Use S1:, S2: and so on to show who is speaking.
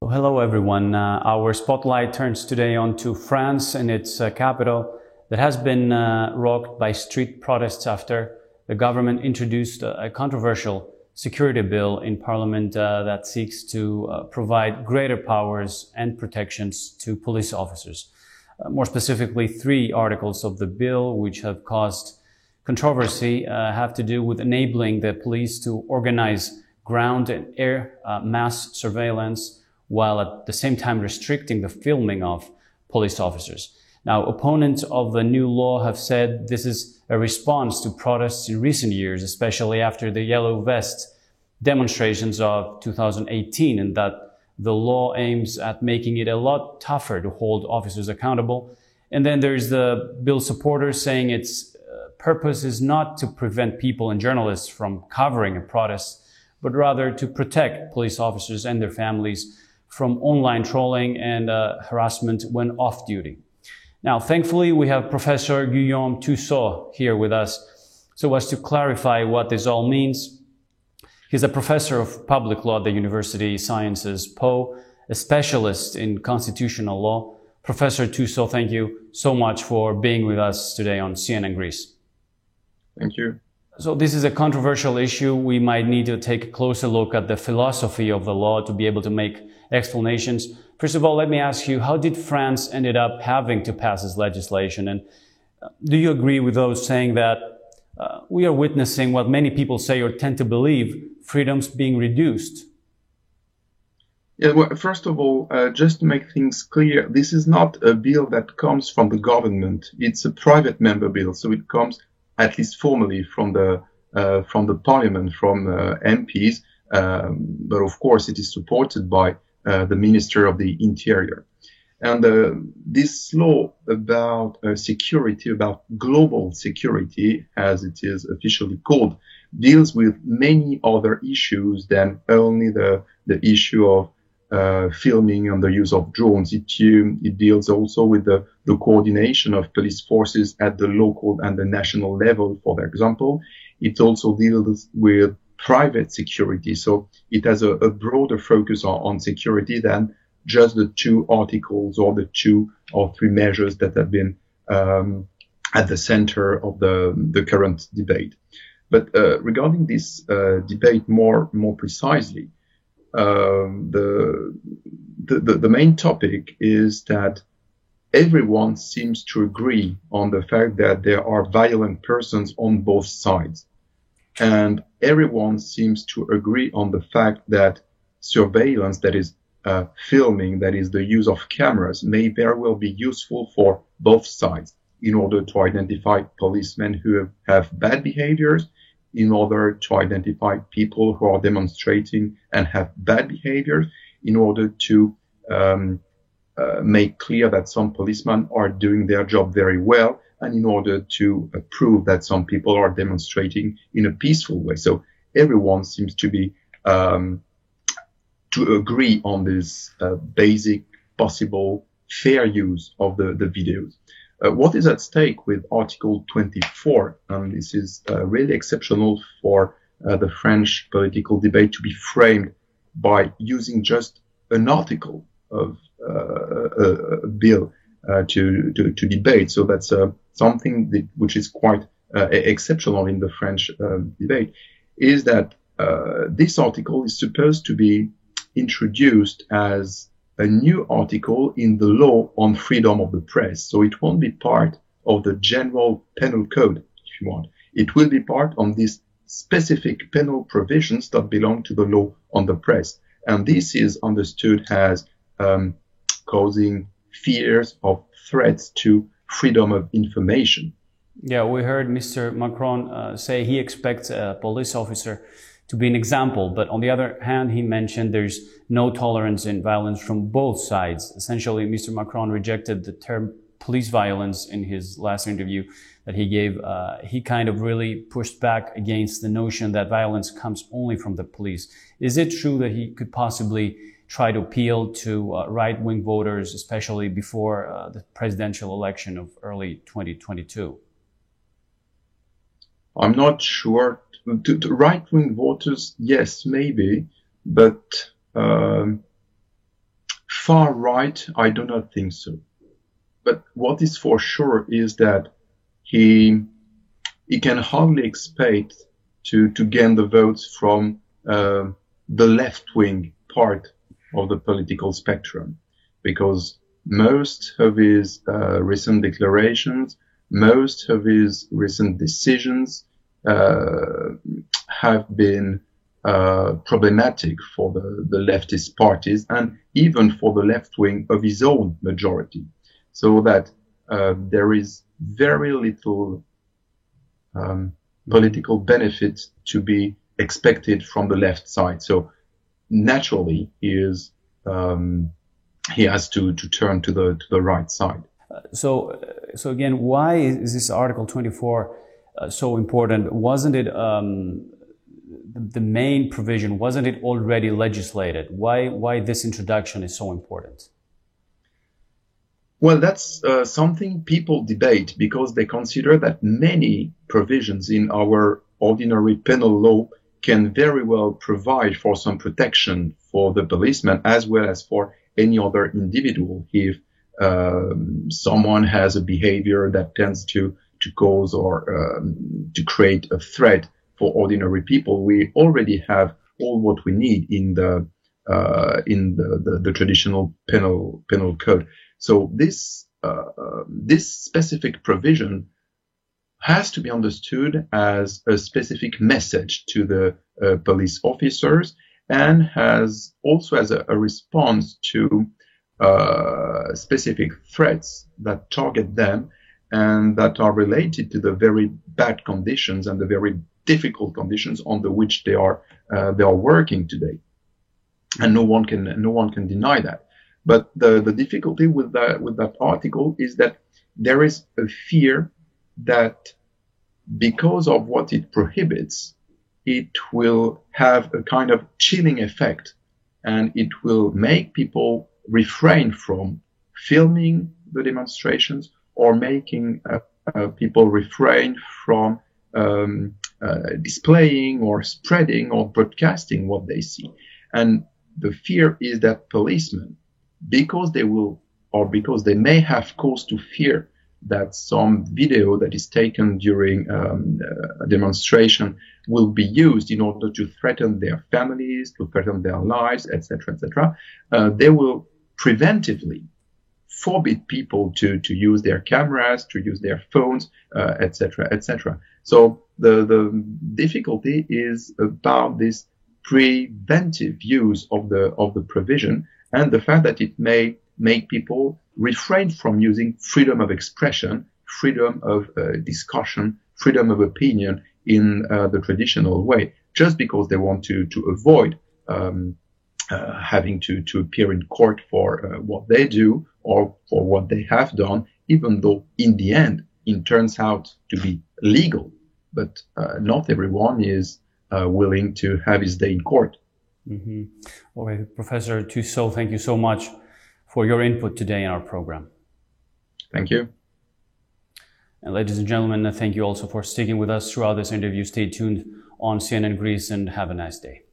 S1: Well, hello everyone. Our spotlight turns today onto France and its capital that has been rocked by street protests after the government introduced a controversial security bill in parliament that seeks to provide greater powers and protections to police officers. More specifically, 3 articles of the bill which have caused controversy have to do with enabling the police to organize ground and air mass surveillance while at the same time restricting the filming of police officers. Now, opponents of the new law have said this is a response to protests in recent years, especially after the Yellow Vest demonstrations of 2018, and that the law aims at making it a lot tougher to hold officers accountable. And then there's the bill supporters saying its purpose is not to prevent people and journalists from covering a protest, but rather to protect police officers and their families from online trolling and harassment when off duty. Now, thankfully, we have Professor Christos Tusseau here with us so as to clarify what this all means. He's a professor of public law at the University Sciences Po, a specialist in constitutional law. Professor Tusseau, thank you so much for being with us today on CNN Greece.
S2: Thank you.
S1: So this is a controversial issue. We might need to take a closer look at the philosophy of the law to be able to make explanations. First of all, let me ask you, how did France ended up having to pass this legislation? And do you agree with those saying that we are witnessing what many people say or tend to believe, freedoms being reduced?
S2: Yeah, well, first of all, just to make things clear, this is not a bill that comes from the government. It's a private member bill, so it comes at least formally from the parliament, from MPs, but of course it is supported by the Minister of the Interior. And this law about security, about global security, as it is officially called, deals with many other issues than only the issue of filming and the use of drones. It deals also with the coordination of police forces at the local and the national level, for example. It also deals with private security. So it has a broader focus on security than just the 2 articles or the 2 or 3 measures that have been at the center of the current debate. But regarding this debate more precisely, the main topic is that everyone seems to agree on the fact that there are violent persons on both sides. And everyone seems to agree on the fact that surveillance, that is filming, that is the use of cameras, may very well be useful for both sides in order to identify policemen who have bad behaviors, in order to identify people who are demonstrating and have bad behaviors, in order to make clear that some policemen are doing their job very well, and in order to prove that some people are demonstrating in a peaceful way. So everyone seems to be to agree on this basic possible fair use of the videos. What is at stake with Article 24, and this is really exceptional for the French political debate to be framed by using just an article of a bill to debate. So that's something which is quite exceptional in the French debate, is that this article is supposed to be introduced as a new article in the law on freedom of the press. So it won't be part of the general penal code, if you want. It will be part of these specific penal provisions that belong to the law on the press. And this is understood as causing fears of threats to freedom of information.
S1: Yeah, we heard Mr. Macron say he expects a police officer to be an example, but on the other hand, he mentioned there's no tolerance in violence from both sides. Essentially, Mr. Macron rejected the term police violence in his last interview that he gave. He kind of really pushed back against the notion that violence comes only from the police. Is it true that he could possibly try to appeal to right-wing voters, especially before the presidential election of early 2022?
S2: I'm not sure. To right-wing voters, yes, maybe, but far right, I do not think so. But what is for sure is that he can hardly expect to gain the votes from the left-wing part of the political spectrum, because most of his recent declarations, most of his recent decisions have been problematic for the leftist parties and even for the left wing of his own majority. So that there is very little political benefit to be expected from the left side. So naturally, he has to turn to the right side.
S1: So again, why is this Article 24 so important? Wasn't it the main provision? Wasn't it already legislated? Why this introduction is so important?
S2: Well, that's something people debate, because they consider that many provisions in our ordinary penal law can very well provide for some protection for the policeman as well as for any other individual if someone has a behavior that tends to cause or to create a threat for ordinary people. We already have all what we need in the traditional penal code. So this specific provision has to be understood as a specific message to the police officers, and has also as a response to specific threats that target them and that are related to the very bad conditions and the very difficult conditions under which they are working today. And no one can deny that. But the difficulty with that article is that there is a fear that because of what it prohibits, it will have a kind of chilling effect, and it will make people refrain from filming the demonstrations or making people refrain from displaying or spreading or broadcasting what they see. And the fear is that policemen, because they will, or because they may have cause to fear that some video that is taken during a demonstration will be used in order to threaten their families, to threaten their lives, etc., etc., they will preventively forbid people to use their cameras, to use their phones, etc., etc. So the difficulty is about this preventive use of the provision, and the fact that it may make people refrain from using freedom of expression, freedom of discussion, freedom of opinion in the traditional way, just because they want to avoid having to appear in court for what they do or for what they have done, even though in the end it turns out to be legal. But not everyone is willing to have his day in court.
S1: Mm-hmm. Okay, Professor Tusseau, thank you so much for your input today in our program.
S2: Thank you.
S1: And ladies and gentlemen, thank you also for sticking with us throughout this interview. Stay tuned on CNN Greece and have a nice day.